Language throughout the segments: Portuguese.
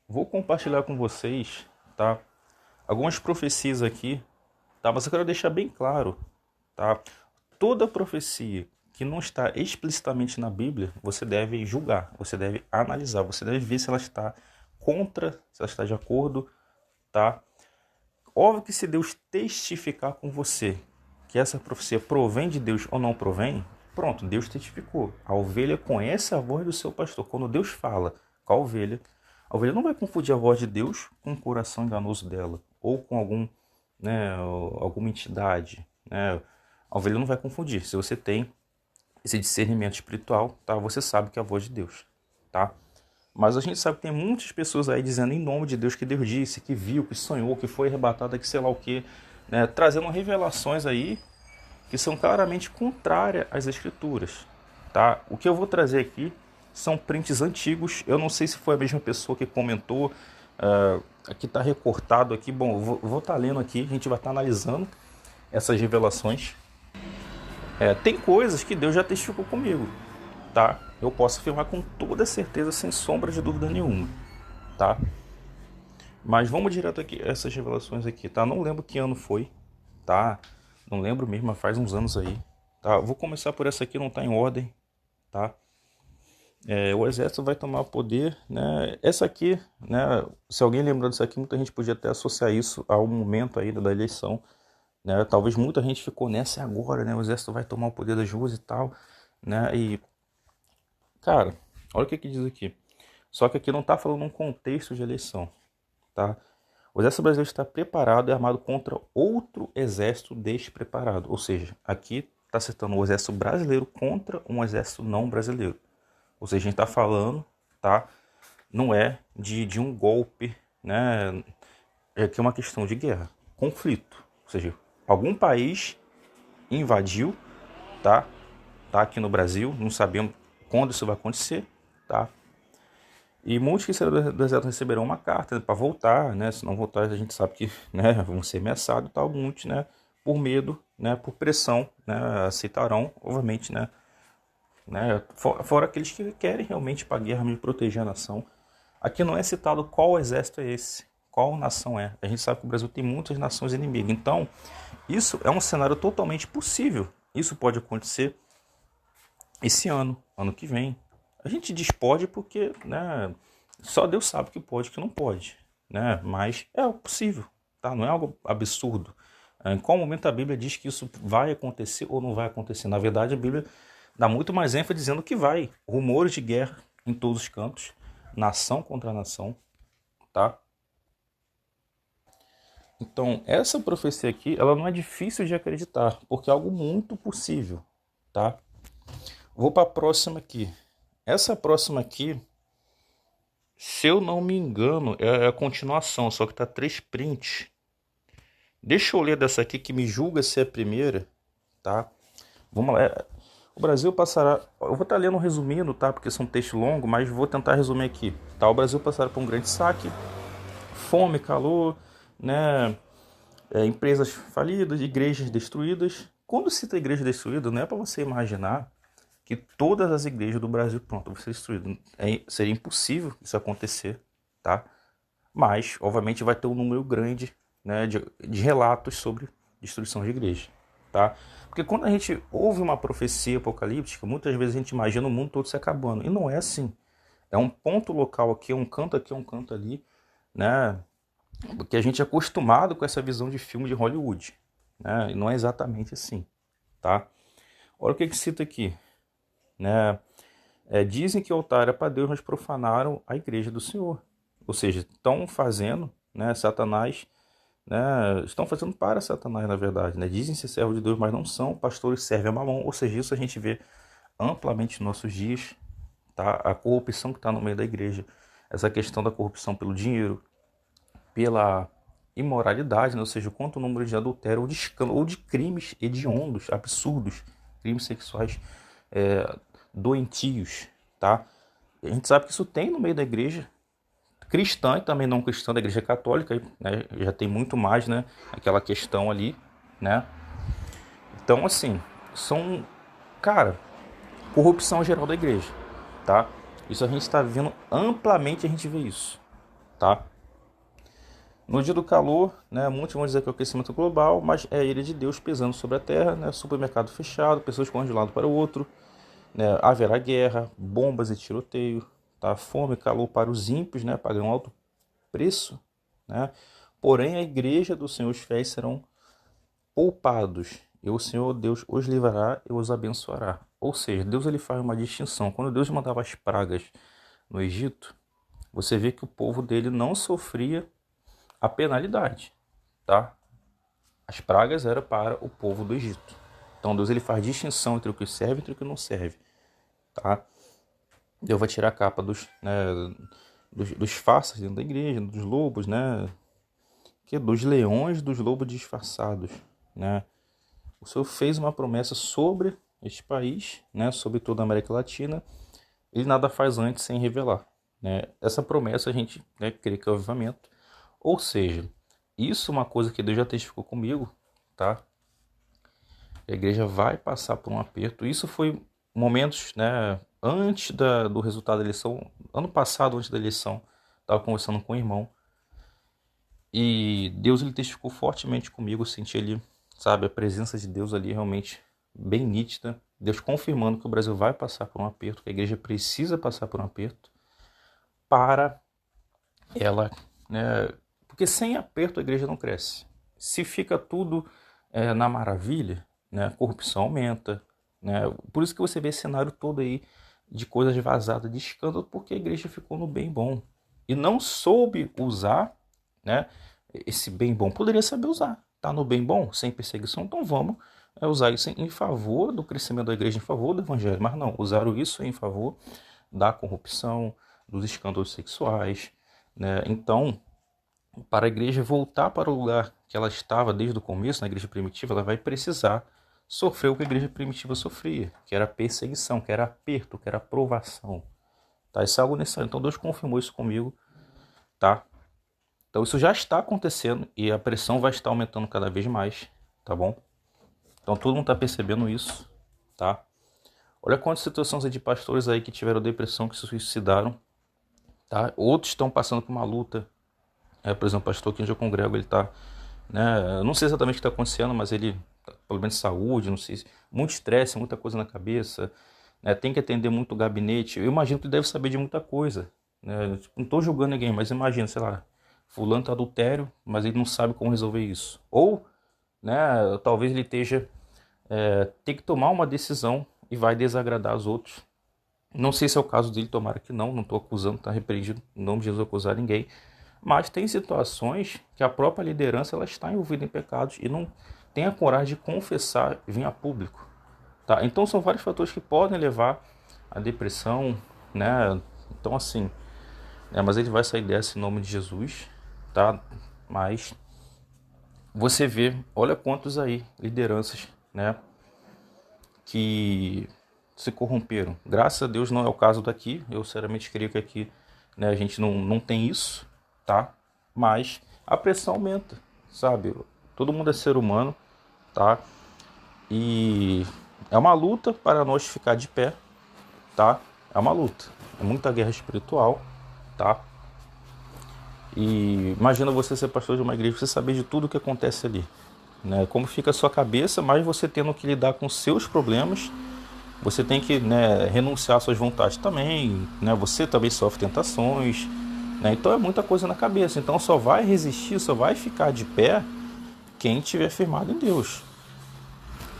vou compartilhar com vocês, tá? Algumas profecias aqui, tá? Mas eu quero deixar bem claro, tá? Toda profecia que não está explicitamente na Bíblia, você deve julgar, você deve analisar, você deve ver se ela está contra, se ela está de acordo, tá? Óbvio que se Deus testificar com você que essa profecia provém de Deus ou não provém, pronto, Deus testificou. A ovelha conhece a voz do seu pastor. Quando Deus fala com a ovelha não vai confundir a voz de Deus com o coração enganoso dela ou com alguma entidade, né? A ovelha não vai confundir. Se você tem esse discernimento espiritual, tá? Você sabe que é a voz de Deus, tá? Mas a gente sabe que tem muitas pessoas aí dizendo em nome de Deus que Deus disse, que viu, que sonhou, que foi arrebatada, que sei lá o que, né? Trazendo revelações aí que são claramente contrárias às escrituras, tá? O que eu vou trazer aqui são prints antigos. Eu não sei se foi a mesma pessoa que comentou. Aqui está recortado aqui. Bom, eu vou estar lendo aqui. A gente vai estar analisando essas revelações. Tem coisas que Deus já testificou comigo, tá? Eu posso afirmar com toda certeza, sem sombra de dúvida nenhuma, tá? Mas vamos direto aqui essas revelações aqui, tá? Não lembro que ano foi, tá? Não lembro mesmo, mas faz uns anos aí, tá? Vou começar por essa aqui, não tá em ordem, tá? O exército vai tomar poder, né? Essa aqui, né? Se alguém lembrar disso aqui, muita gente podia até associar isso ao momento aí da eleição, né? Talvez muita gente ficou nessa agora, né? O exército vai tomar o poder das ruas e tal, né? E, cara, olha o que diz aqui. Só que aqui não tá falando num contexto de eleição, tá? O exército brasileiro está preparado e armado contra outro exército despreparado. Ou seja, aqui está citando o exército brasileiro contra um exército não brasileiro. Ou seja, a gente está falando, tá? Não é de um golpe, né? É que é uma questão de guerra, conflito. Ou seja, algum país invadiu, tá? Tá aqui no Brasil, não sabemos quando isso vai acontecer, tá? E muitos que saíram do exército receberão uma carta, né, para voltar, né? Se não voltar, a gente sabe que, né, vão ser ameaçados e tal. Muitos, né, por medo, né, por pressão, né, aceitarão, obviamente, né, fora aqueles que querem realmente para a guerra me proteger a nação. Aqui não é citado qual exército é esse, qual nação é. A gente sabe que o Brasil tem muitas nações inimigas. Então, isso é um cenário totalmente possível. Isso pode acontecer esse ano, ano que vem. A gente diz pode porque, né, só Deus sabe que pode e que não pode, né? Mas é algo possível, tá? Não é algo absurdo. Em qual momento a Bíblia diz que isso vai acontecer ou não vai acontecer? Na verdade, a Bíblia dá muito mais ênfase dizendo que vai. Rumores de guerra em todos os cantos, nação contra nação, tá? Então, essa profecia aqui, ela não é difícil de acreditar, porque é algo muito possível, tá? Vou para a próxima aqui. Essa próxima aqui, se eu não me engano, é a continuação, só que tá 3 prints. Deixa eu ler dessa aqui que me julga ser a primeira, tá? Vamos lá. O Brasil passará. Eu vou estar lendo resumindo, tá? Porque são textos longos, mas vou tentar resumir aqui. Tá? O Brasil passará por um grande saque, fome, calor, né? Empresas falidas, igrejas destruídas. Quando cita igreja destruída, não é para você imaginar que todas as igrejas do Brasil, pronto, vão ser destruídas. Seria impossível isso acontecer, tá? Mas, obviamente, vai ter um número grande, né, de relatos sobre destruição de igreja, tá? Porque quando a gente ouve uma profecia apocalíptica, muitas vezes a gente imagina o mundo todo se acabando. E não é assim. É um ponto local aqui, um canto aqui, um canto ali, né? Porque a gente é acostumado com essa visão de filme de Hollywood, né? E não é exatamente assim, tá? Olha o que cita aqui, né? Dizem que o altar é para Deus, mas profanaram a igreja do Senhor. Ou seja, estão fazendo, né, Satanás, né, estão fazendo para Satanás, na verdade. Né? Dizem ser servos de Deus, mas não são. Pastores servem a Mamon. Ou seja, isso a gente vê amplamente nos nossos dias. Tá? A corrupção que está no meio da igreja. Essa questão da corrupção pelo dinheiro, pela imoralidade, né? Ou seja, quanto o número de adultério ou de escândalo, ou de crimes hediondos, absurdos, crimes sexuais doentios, tá? A gente sabe que isso tem no meio da igreja cristã e também não cristã, da igreja católica, né? Já tem muito mais, né? Aquela questão ali, né? Então, assim, são, cara, corrupção geral da igreja, tá? Isso a gente está vendo amplamente, a gente vê isso, tá? No dia do calor, né, muitos vão dizer que é o aquecimento global, mas é a ira de Deus pesando sobre a terra, né, supermercado fechado, pessoas correndo de um lado para o outro, né, haverá guerra, bombas e tiroteio, tá? Fome e calor para os ímpios, né, pagarão alto preço, né? Porém, a igreja do Senhor, os fiéis serão poupados, e o Senhor Deus os livrará e os abençoará. Ou seja, Deus ele faz uma distinção. Quando Deus mandava as pragas no Egito, você vê que o povo dele não sofria a penalidade, tá? As pragas eram para o povo do Egito. Então Deus ele faz distinção entre o que serve e entre o que não serve, tá? Deus vai tirar a capa dos farsas dentro da igreja, dos lobos, né? Dos leões, dos lobos disfarçados, né? O Senhor fez uma promessa sobre este país, né? Sobre toda a América Latina. Ele nada faz antes sem revelar, né? Essa promessa a gente, né, crê que é o avivamento. Ou seja, isso é uma coisa que Deus já testificou comigo, tá? A igreja vai passar por um aperto. Isso foi momentos, né, antes do resultado da eleição. Ano passado, antes da eleição, estava conversando com o irmão. E Deus ele testificou fortemente comigo. Eu senti ali, sabe, a presença de Deus ali realmente bem nítida. Deus confirmando que o Brasil vai passar por um aperto, que a igreja precisa passar por um aperto para ela, né? Porque sem aperto a igreja não cresce. Se fica tudo na maravilha, né, a corrupção aumenta, né? Por isso que você vê esse cenário todo aí de coisas vazadas, de escândalo, porque a igreja ficou no bem bom e não soube usar, né, esse bem bom. Poderia saber usar, tá no bem bom, sem perseguição, então vamos usar isso em favor do crescimento da igreja, em favor do evangelho, mas não, usaram isso em favor da corrupção, dos escândalos sexuais, né? Então, para a igreja voltar para o lugar que ela estava desde o começo, na igreja primitiva, ela vai precisar sofrer o que a igreja primitiva sofria, que era perseguição, que era aperto, que era provação. Tá? Isso é algo necessário. Então Deus confirmou isso comigo, tá? Então isso já está acontecendo e a pressão vai estar aumentando cada vez mais, tá bom? Então todo mundo está percebendo isso, tá? Olha quantas situações de pastores aí que tiveram depressão, que se suicidaram, tá? Outros estão passando por uma luta. Por exemplo, o pastor que onde eu congrego, ele está, né? Eu não sei exatamente o que está acontecendo, mas ele, pelo menos saúde, não sei, muito estresse, muita coisa na cabeça, né? Tem que atender muito o gabinete. Eu imagino que ele deve saber de muita coisa, né? Não estou julgando ninguém, mas imagina, sei lá, fulano está adultério, mas ele não sabe como resolver isso. Ou, né? Talvez ele esteja tem que tomar uma decisão e vai desagradar os outros. Não sei se é o caso dele, tomara que não estou acusando, está repreendido, em nome de Jesus acusar ninguém. Mas tem situações que a própria liderança ela está envolvida em pecados e não tem a coragem de confessar e vir a público. Tá? Então são vários fatores que podem levar à depressão, né? Então assim, mas ele vai sair dessa em nome de Jesus, tá? Mas você vê, olha quantos aí lideranças, né, que se corromperam. Graças a Deus não é o caso daqui. Eu sinceramente creio que aqui, né, a gente não tem isso, tá? Mas a pressão aumenta, sabe? Todo mundo é ser humano, tá? E é uma luta para nós ficar de pé, tá? É uma luta. É muita guerra espiritual, tá? E imagina você ser pastor de uma igreja, você saber de tudo o que acontece ali, né? Como fica a sua cabeça, mas você tendo que lidar com seus problemas. Você tem que, né, renunciar às suas vontades também, né? Você também sofre tentações, né? Então é muita coisa na cabeça. Então só vai resistir, só vai ficar de pé quem estiver firmado em Deus,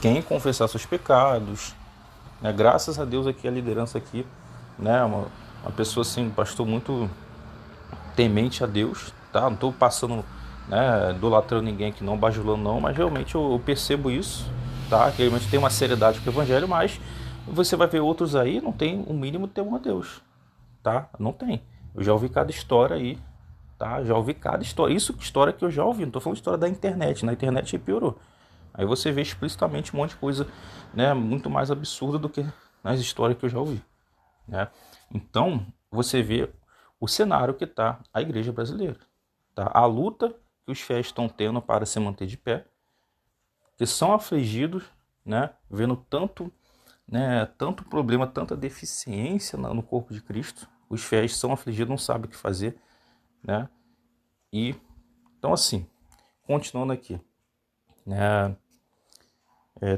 quem confessar seus pecados, né? Graças a Deus aqui a liderança aqui, né, uma pessoa assim, um pastor muito temente a Deus, tá? Não estou passando, né, idolatrando ninguém aqui não, bajulando não, mas realmente eu percebo isso, tá? Que realmente tem uma seriedade com o evangelho, mas você vai ver outros aí, não tem o mínimo de temor a Deus, tá? Não tem. Eu já ouvi cada história aí, tá? Já ouvi cada história. Isso que história que eu já ouvi, não tô falando de história da internet. Na internet aí piorou. Aí você vê explicitamente um monte de coisa, né, muito mais absurda do que nas histórias que eu já ouvi, né? Então, você vê o cenário que está a igreja brasileira, tá? A luta que os fiéis estão tendo para se manter de pé, que são afligidos, né, vendo tanto, né, tanto problema, tanta deficiência no corpo de Cristo. Os fiéis são afligidos, não sabem o que fazer, né? E então assim, continuando aqui, né?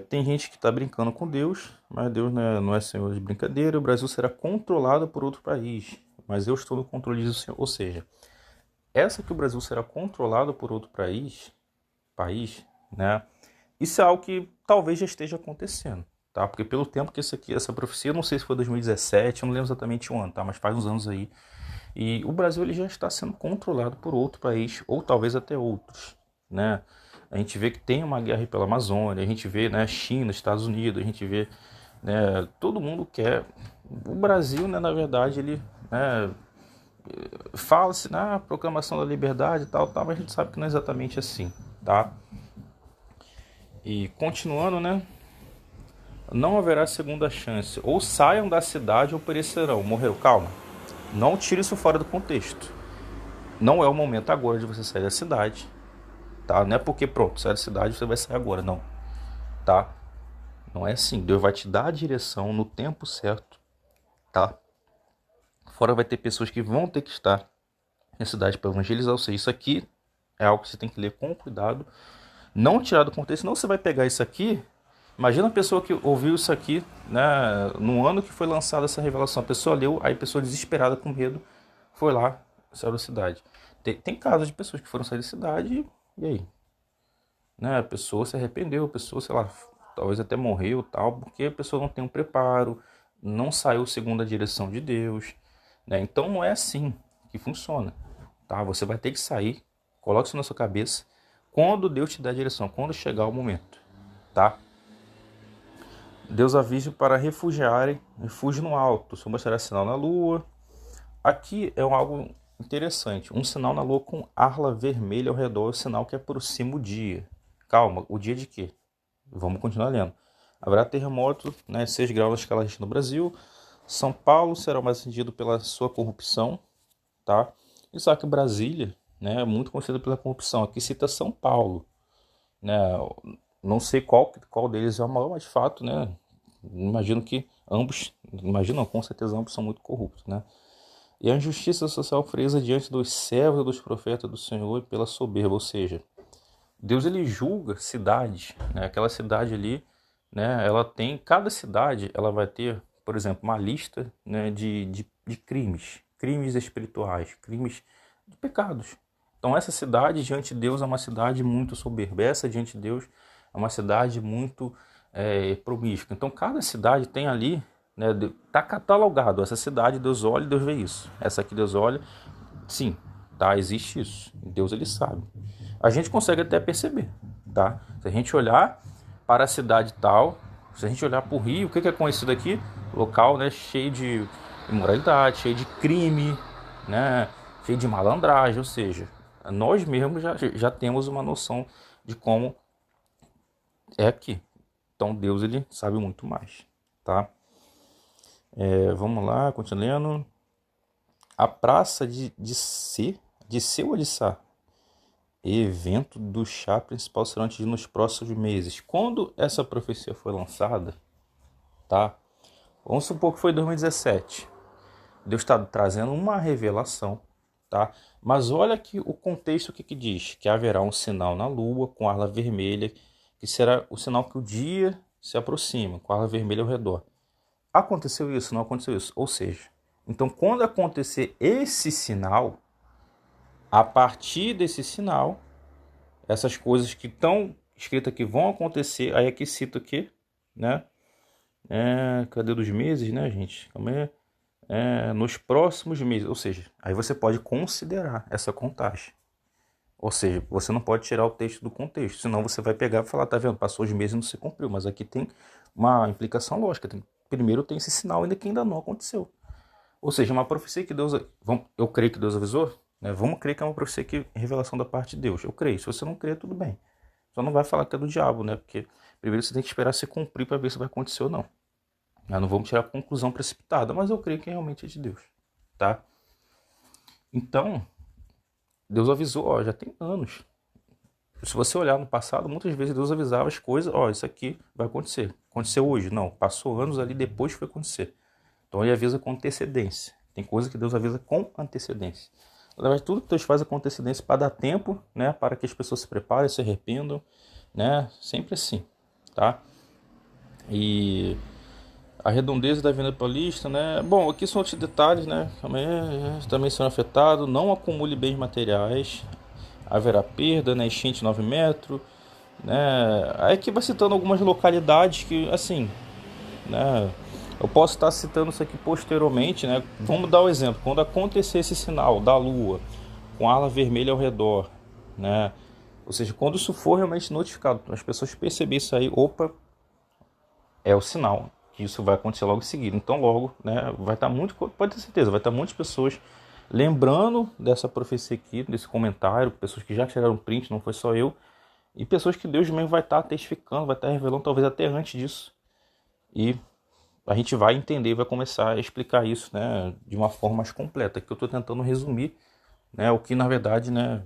Tem gente que está brincando com Deus, mas Deus não é senhor de brincadeira. O Brasil será controlado por outro país, mas eu estou no controle do Senhor. Ou seja, essa que o Brasil será controlado por outro país, né? Isso é algo que talvez já esteja acontecendo, tá? Porque pelo tempo que essa profecia, eu não sei se foi 2017, eu não lembro exatamente o ano, tá? Mas faz uns anos aí. E o Brasil ele já está sendo controlado por outro país, ou talvez até outros, né? A gente vê que tem uma guerra pela Amazônia, a gente vê, né, China, Estados Unidos, a gente vê, né, todo mundo quer. O Brasil, né, na verdade, ele, né, fala-se na proclamação da liberdade e tal, mas a gente sabe que não é exatamente assim, tá? E continuando, né? Não haverá segunda chance. Ou saiam da cidade ou perecerão. Morreu. Calma. Não tire isso fora do contexto. Não é o momento agora de você sair da cidade, tá? Não é porque, pronto, sai da cidade você vai sair agora, não, tá? Não é assim. Deus vai te dar a direção no tempo certo, tá? Fora vai ter pessoas que vão ter que estar na cidade para evangelizar. Ou seja, isso aqui é algo que você tem que ler com cuidado. Não tirar do contexto, senão você vai pegar isso aqui. Imagina a pessoa que ouviu isso aqui, né, no ano que foi lançada essa revelação. A pessoa leu, aí a pessoa desesperada com medo foi lá, saiu da cidade. Tem casos de pessoas que foram sair da cidade e aí? Né, a pessoa se arrependeu, a pessoa, sei lá, talvez até morreu, tal, porque a pessoa não tem um preparo, não saiu segundo a direção de Deus, né? Então não é assim que funciona, tá? Você vai ter que sair, coloque isso na sua cabeça, quando Deus te der a direção, quando chegar o momento, tá? Deus avisa para refugiarem, refúgio no alto, só mostrará sinal na lua. Aqui é algo interessante, um sinal na lua com arla vermelha ao redor, é o sinal que aproxima o dia. Calma, o dia de quê? Vamos continuar lendo. Haverá terremoto, né, 6 graus na escala Richter no Brasil. São Paulo será mais atingido pela sua corrupção, tá? E sabe que Brasília, né, é muito conhecida pela corrupção. Aqui cita São Paulo, né? Não sei qual deles é o maior, mas de fato, né? Imagino que ambos, imagino, com certeza ambos são muito corruptos, né? E a injustiça social presa diante dos servos e dos profetas do Senhor e pela soberba, ou seja, Deus ele julga cidades, né? Aquela cidade ali, né? Ela tem, cada cidade ela vai ter, por exemplo, uma lista, né, de crimes espirituais, crimes de pecados. Então essa cidade diante de Deus é uma cidade muito soberba, essa diante de Deus é uma cidade muito promíscua. Então cada cidade tem ali, né, tá catalogado, essa cidade Deus olha e Deus vê isso. Essa aqui Deus olha, sim, tá, existe isso. Deus ele sabe. A gente consegue até perceber, tá? Se a gente olhar para a cidade tal, se a gente olhar para o Rio, o que é conhecido aqui? Local, né, cheio de imoralidade, cheio de crime, né, cheio de malandragem, ou seja, nós mesmos já temos uma noção de como é aqui. Então Deus ele sabe muito mais, tá? Vamos lá, continuando. A praça de Seu ou de Sá? Evento do chá principal será atingido nos próximos meses. Quando essa profecia foi lançada, tá? Vamos supor que foi 2017. Deus está trazendo uma revelação, tá? Mas olha aqui o contexto que diz: que haverá um sinal na lua com arla vermelha, que será o sinal que o dia se aproxima, com arla vermelha ao redor. Aconteceu isso? Não aconteceu isso? Ou seja, então quando acontecer esse sinal, a partir desse sinal, essas coisas que estão escritas que vão acontecer, aí aqui cita o quê? Né? Cadê dos meses, né, gente? Calma aí. Nos próximos meses, ou seja, aí você pode considerar essa contagem. Ou seja, você não pode tirar o texto do contexto, senão você vai pegar e falar, tá vendo, passou os meses e não se cumpriu, mas aqui tem uma implicação lógica. Primeiro tem esse sinal ainda que ainda não aconteceu. Ou seja, uma profecia que Deus, eu creio que Deus avisou, né? Vamos crer que é uma profecia que é revelação da parte de Deus. Eu creio, se você não crer, tudo bem. Só não vai falar que é do diabo, né? Porque primeiro você tem que esperar se cumprir para ver se vai acontecer ou não. Não vamos tirar a conclusão precipitada, mas eu creio que realmente é de Deus, tá? Então, Deus avisou, ó, já tem anos. Se você olhar no passado, muitas vezes Deus avisava as coisas, ó, isso aqui vai acontecer. Aconteceu hoje? Não, passou anos ali depois que foi acontecer. Então ele avisa com antecedência. Tem coisa que Deus avisa com antecedência. Na verdade, tudo que Deus faz é com antecedência para dar tempo, né, para que as pessoas se preparem, se arrependam, né, sempre assim, tá? E a redondeza da Avenida Paulista, né? Bom, aqui são outros detalhes, né? Também sendo afetado. Não acumule bens materiais. Haverá perda, né? Enchente 9 metros, né? Aí aqui vai citando algumas localidades que, assim, né? Eu posso estar citando isso aqui posteriormente, né? Vamos dar o exemplo. Quando acontecer esse sinal da Lua com ala vermelha ao redor, né? Ou seja, quando isso for realmente notificado, as pessoas perceberem isso aí, opa, é o sinal que isso vai acontecer logo em seguida. Então logo, né, vai estar muito, pode ter certeza, vai estar muitas pessoas lembrando dessa profecia aqui, desse comentário, pessoas que já tiraram print, não foi só eu, e pessoas que Deus mesmo vai estar testificando, vai estar revelando, talvez até antes disso. E a gente vai entender, vai começar a explicar isso, né, de uma forma mais completa, que eu estou tentando resumir, né, o que na verdade, né,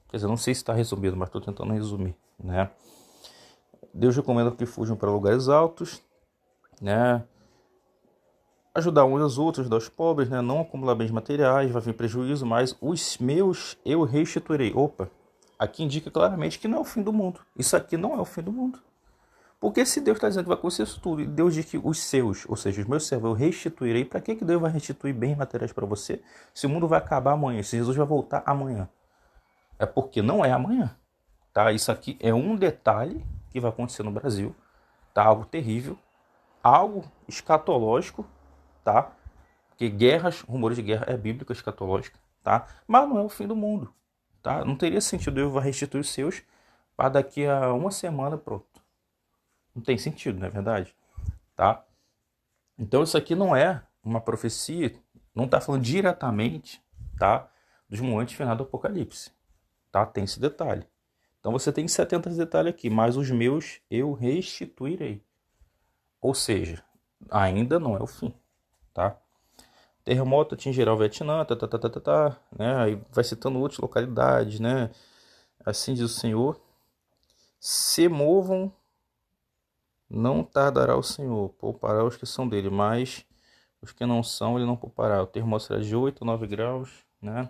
quer dizer, não sei se está resumido, mas estou tentando resumir, né. Deus recomenda que fujam para lugares altos, né? Ajudar uns aos outros, ajudar os pobres, né? Não acumular bens materiais, vai vir prejuízo, mas os meus eu restituirei. Opa, aqui indica claramente que não é o fim do mundo. Isso aqui não é o fim do mundo. Porque se Deus está dizendo que vai acontecer isso tudo, e Deus diz que os seus, ou seja, os meus servos, eu restituirei, para que Deus vai restituir bens materiais para você se o mundo vai acabar amanhã, se Jesus vai voltar amanhã? É porque não é amanhã, tá? Isso aqui é um detalhe que vai acontecer no Brasil, tá? Algo terrível, algo escatológico, tá? Porque guerras, rumores de guerra é bíblica, escatológica, tá? Mas não é o fim do mundo, tá? Não teria sentido eu restituir os seus para daqui a uma semana, pronto. Não tem sentido, não é verdade? Tá? Então isso aqui não é uma profecia, não está falando diretamente, tá? Dos momentos finais do Apocalipse, tá? Tem esse detalhe. Então você tem 70 detalhes aqui, mas os meus eu restituirei. Ou seja, ainda não é o fim, tá? Terremoto atingirá o Vietnã, né? Aí vai citando outras localidades, né? Assim diz o Senhor: se movam, não tardará o Senhor, poupará os que são dele, mas os que não são, ele não poupará. O terremoto será de 8 a 9 graus, né?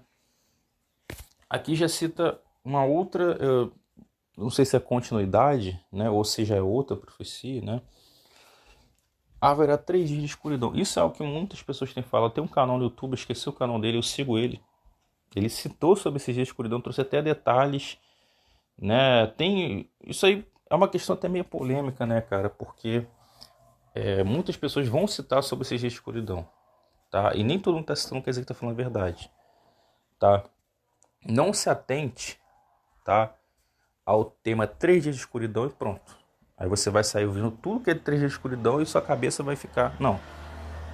Aqui já cita uma outra, eu não sei se é continuidade, né? Ou seja, é outra profecia, né? Haverá 3 dias de escuridão. Isso é algo que muitas pessoas têm falado. Tem um canal no YouTube, esqueci o canal dele, eu sigo ele. Ele citou sobre esses dias de escuridão, trouxe até detalhes, né? Tem isso aí é uma questão até meio polêmica, né, cara? Porque muitas pessoas vão citar sobre esses dias de escuridão, tá? E nem todo mundo está citando quer dizer que está falando a verdade, tá? Não se atente, tá? Ao tema 3 dias de escuridão e pronto. Aí você vai sair ouvindo tudo que é 3 dias de escuridão e sua cabeça vai ficar. Não.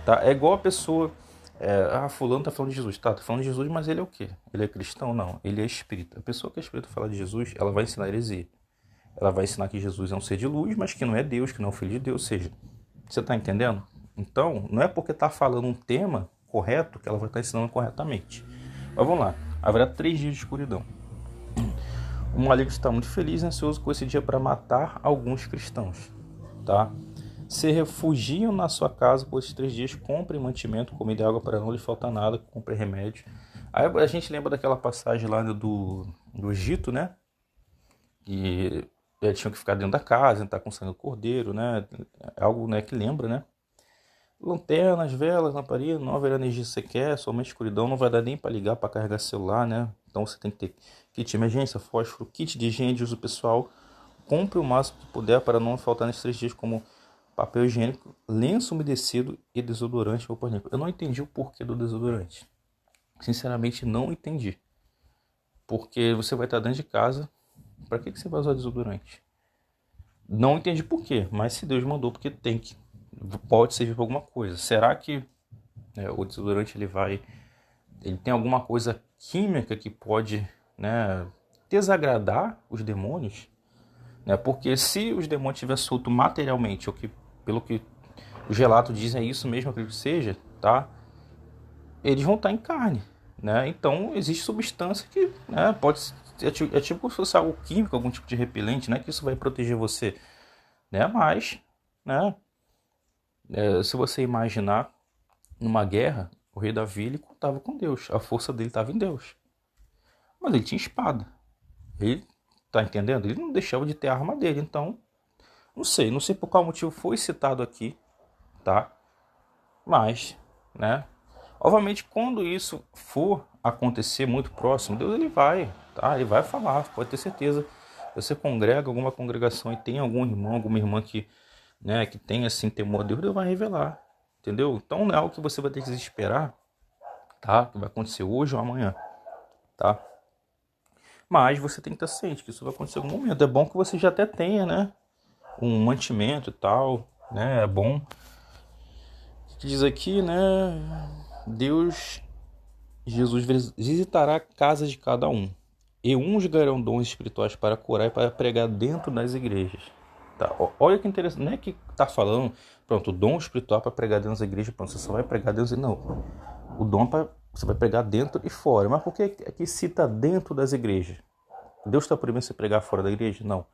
Tá? É igual a pessoa. Fulano tá falando de Jesus. Tá falando de Jesus, mas ele é o quê? Ele é cristão? Não. Ele é espírita. A pessoa que é espírita fala de Jesus, ela vai ensinar heresia. Ela vai ensinar que Jesus é um ser de luz, mas que não é Deus, que não é o Filho de Deus. Ou seja, você tá entendendo? Então, não é porque tá falando um tema correto que ela vai estar ensinando corretamente. Mas vamos lá. Haverá 3 dias de escuridão. O maligno está muito feliz e ansioso com esse dia para matar alguns cristãos, tá? Se refugiam na sua casa por esses 3 dias, comprem mantimento, comida e água para não lhe faltar nada, comprem remédio. Aí a gente lembra daquela passagem lá do Egito, né? E eles tinham que ficar dentro da casa, estar com sangue do cordeiro, né? É algo, né, que lembra, né? Lanternas, velas, lamparina, não haverá energia sequer, somente escuridão, não vai dar nem para ligar, para carregar celular, né? Então você tem que ter kit de emergência, fósforo, kit de higiene de uso pessoal. Compre o máximo que puder para não faltar nesses 3 dias, como papel higiênico, lenço umedecido e desodorante ou limpo. Eu não entendi o porquê do desodorante. Sinceramente, não entendi. Porque você vai estar dentro de casa, para que você vai usar desodorante? Não entendi por quê, mas se Deus mandou, porque tem que. Pode servir para alguma coisa. Será que o desodorante ele tem alguma coisa química que pode, né, desagradar os demônios? Né? Porque se os demônios estiverem soltos materialmente, ou que, pelo que os relatos dizem é isso mesmo, acredito que seja, tá? Eles vão estar em carne, né? Então existe substância que, né, pode tipo se fosse algo químico, algum tipo de repelente, né? Que isso vai proteger você, né? Mas, né? Se você imaginar numa guerra, O rei Davi, ele contava com Deus. A força dele estava em Deus. Mas ele tinha espada. Ele, tá entendendo? Ele não deixava de ter a arma dele. Então, não sei por qual motivo foi citado aqui, tá? Mas, né? Obviamente, quando isso for acontecer muito próximo, Deus ele vai, tá? Ele vai falar, pode ter certeza. Você congrega alguma congregação e tem algum irmão, alguma irmã que, né, que tem assim temor a Deus, Deus vai revelar, entendeu? Então não é algo que você vai ter que esperar, tá? Que vai acontecer hoje ou amanhã, tá? Mas você tem que estar ciente que isso vai acontecer em algum momento. É bom que você já até tenha, né, um mantimento e tal, né? É bom. O que diz aqui, né? Deus, Jesus visitará a casa de cada um. E uns ganharão dons espirituais para curar e para pregar dentro das igrejas. Tá? Olha que interessante. Não é que está falando, pronto, o dom espiritual para pregar dentro das igrejas, pronto, você só vai pregar dentro. Não. O dom você vai pregar dentro e fora. Mas por que aqui cita dentro das igrejas? Deus está proibindo você pregar fora da igreja? Não.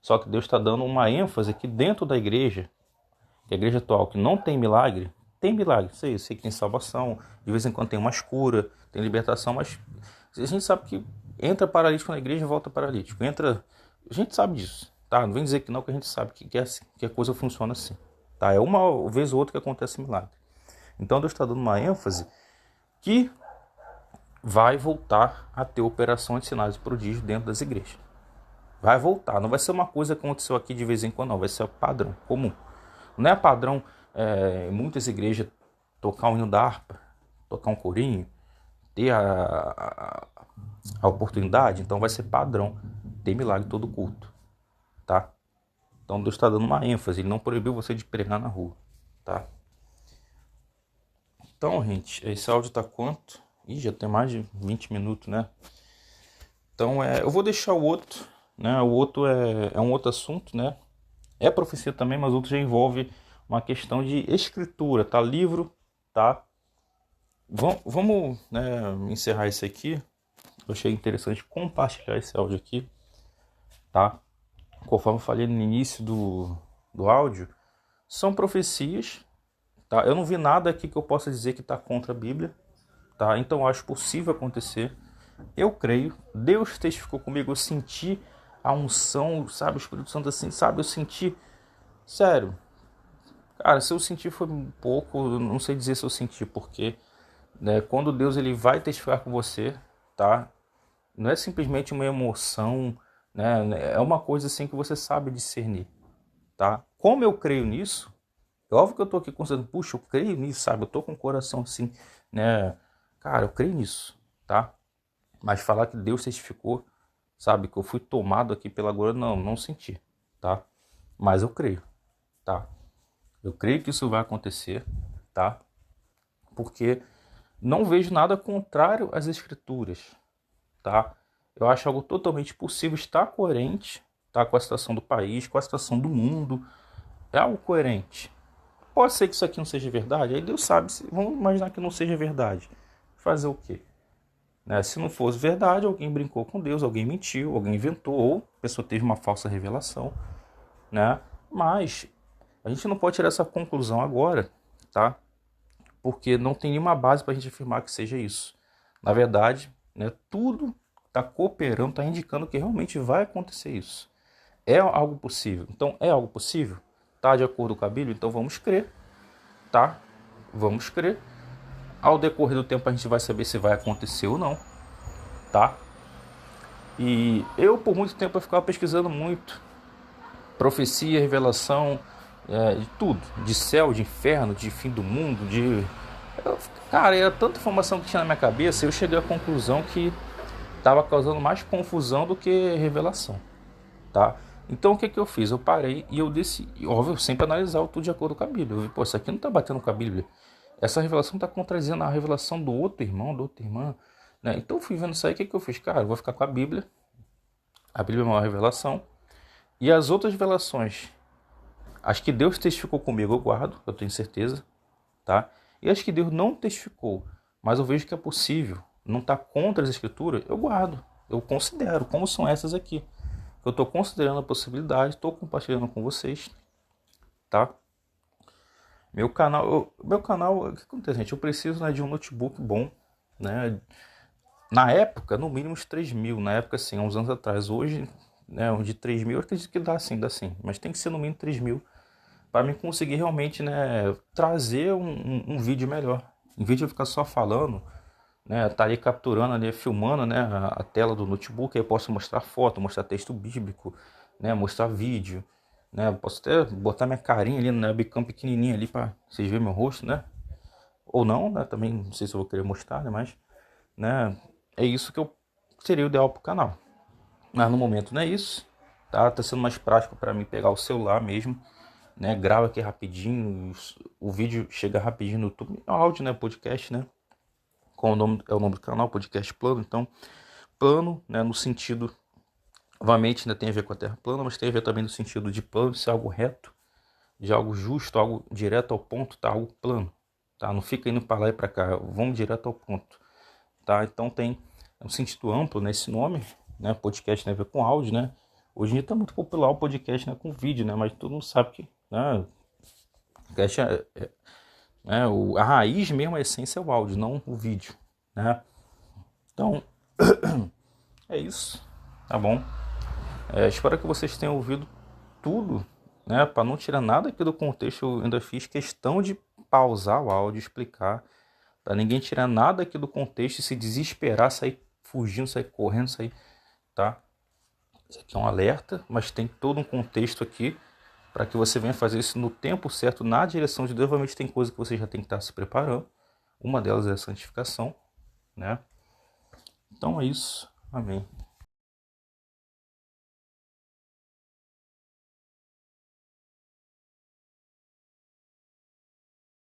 Só que Deus está dando uma ênfase que dentro da igreja, que a igreja atual que não tem milagre, tem milagre. Sei que tem salvação, de vez em quando tem umas curas, tem libertação, mas a gente sabe que entra paralítico na igreja e volta paralítico. A gente sabe disso, tá? Não vem dizer que não, que a gente sabe que é assim, que a coisa funciona assim, tá? É uma vez ou outra que acontece milagre. Então Deus está dando uma ênfase que vai voltar a ter operações de sinais e prodígios dentro das igrejas. Vai voltar, não vai ser uma coisa que aconteceu aqui de vez em quando, não. Vai ser padrão, comum. Não é padrão em muitas igrejas tocar um hino da harpa, tocar um corinho, ter a oportunidade. Então vai ser padrão ter milagre todo culto, tá? Então Deus está dando uma ênfase, Ele não proibiu você de pregar na rua, tá? Então, gente, esse áudio tá quanto? Ih, já tem mais de 20 minutos, né? Então, eu vou deixar o outro, né? O outro é um outro assunto, né? É profecia também, mas o outro já envolve uma questão de escritura, tá? Livro, tá? Vamos, né, encerrar isso aqui. Eu achei interessante compartilhar esse áudio aqui, tá? Conforme eu falei no início do áudio, são profecias, tá? Eu não vi nada aqui que eu possa dizer que está contra a Bíblia, tá? Então eu acho possível acontecer. Eu creio. Deus testificou comigo. Eu senti a unção, sabe? O Espírito Santo assim, sabe? Eu senti. Sério. Cara, se eu senti foi um pouco. Eu não sei dizer se eu senti, porque, né, quando Deus ele vai testificar com você, tá? Não é simplesmente uma emoção, né? É uma coisa assim que você sabe discernir, tá? Como eu creio nisso, é óbvio que eu tô aqui considerando, puxa, eu creio nisso, sabe? Eu tô com o coração assim, né? Cara, eu creio nisso, tá? Mas falar que Deus testificou, sabe? Que eu fui tomado aqui pela glória, não senti, tá? Mas eu creio, tá? Eu creio que isso vai acontecer, tá? Porque não vejo nada contrário às escrituras, tá? Eu acho algo totalmente possível, estar coerente, tá? Com a situação do país, com a situação do mundo. É algo coerente. Pode ser que isso aqui não seja verdade, aí Deus sabe. Vamos imaginar que não seja verdade. Fazer o quê? Né? Se não fosse verdade, alguém brincou com Deus, alguém mentiu, alguém inventou, ou a pessoa teve uma falsa revelação, né? Mas a gente não pode tirar essa conclusão agora, tá? Porque não tem nenhuma base para a gente afirmar que seja isso. Na verdade, né, tudo está cooperando, está indicando que realmente vai acontecer isso. É algo possível. Então, é algo possível? Tá de acordo com a Bíblia? Então vamos crer, tá? Vamos crer. Ao decorrer do tempo a gente vai saber se vai acontecer ou não, tá? E eu por muito tempo eu ficava pesquisando muito profecia, revelação, de tudo, de céu, de inferno, de fim do mundo, cara, era tanta informação que tinha na minha cabeça, eu cheguei à conclusão que estava causando mais confusão do que revelação, tá? Então o que eu fiz? Eu parei e eu decidi, óbvio, sempre analisar o tudo de acordo com a Bíblia. Eu vi, pô, isso aqui não está batendo com a Bíblia. Essa revelação está contradizendo a revelação do outro irmão, da outra irmã, né? Então eu fui vendo isso aí, o que eu fiz? Cara, eu vou ficar com a Bíblia. A Bíblia é uma revelação. E as outras revelações, as que Deus testificou comigo, eu guardo, eu tenho certeza, tá? E as que Deus não testificou, mas eu vejo que é possível, não está contra as escrituras, eu guardo, eu considero, como são essas aqui. Eu estou considerando a possibilidade, estou compartilhando com vocês, tá? Meu canal, o que acontece, gente? Eu preciso, né, de um notebook bom, né? Na época, no mínimo uns 3.000, na época, assim, há uns anos atrás. Hoje, né, um de 3.000, eu acredito que dá sim. Mas tem que ser no mínimo 3.000 para mim conseguir realmente, né, trazer um vídeo melhor. Em vez de eu ficar só falando, né, tá ali capturando, ali, filmando, né, a tela do notebook, aí eu posso mostrar foto, mostrar texto bíblico, né, mostrar vídeo, né, eu posso até botar minha carinha ali na webcam pequenininha ali para vocês verem meu rosto, né, ou não, né, também não sei se eu vou querer mostrar, né, mas, né, é isso que eu seria o ideal pro canal. Mas no momento não é isso, tá sendo mais prático para mim pegar o celular mesmo, né, grava aqui rapidinho, o vídeo chega rapidinho no YouTube, é áudio, né, podcast, né, com o nome, é o nome do canal, podcast plano. Então, plano, né, no sentido, obviamente, ainda tem a ver com a Terra plana, mas tem a ver também no sentido de plano, de ser algo reto, de algo justo, algo direto ao ponto, tá? Algo plano, tá? Não fica indo para lá e para cá, vamos direto ao ponto, tá? Então tem um sentido amplo nesse nome, né? Podcast tem a ver com áudio, né? Hoje em dia tá muito popular o podcast, né, com vídeo, né? Mas todo mundo sabe que, né, podcast a raiz mesmo, a essência é o áudio, não o vídeo, né? Então, é isso, tá bom? Espero que vocês tenham ouvido tudo, né? Para não tirar nada aqui do contexto, eu ainda fiz questão de pausar o áudio, explicar, para ninguém tirar nada aqui do contexto e se desesperar, sair fugindo, sair correndo, sair, tá? Isso aqui é um alerta, mas tem todo um contexto aqui para que você venha fazer isso no tempo certo, na direção de Deus. Obviamente tem coisa que você já tem que estar se preparando. Uma delas é a santificação, né? Então é isso. Amém.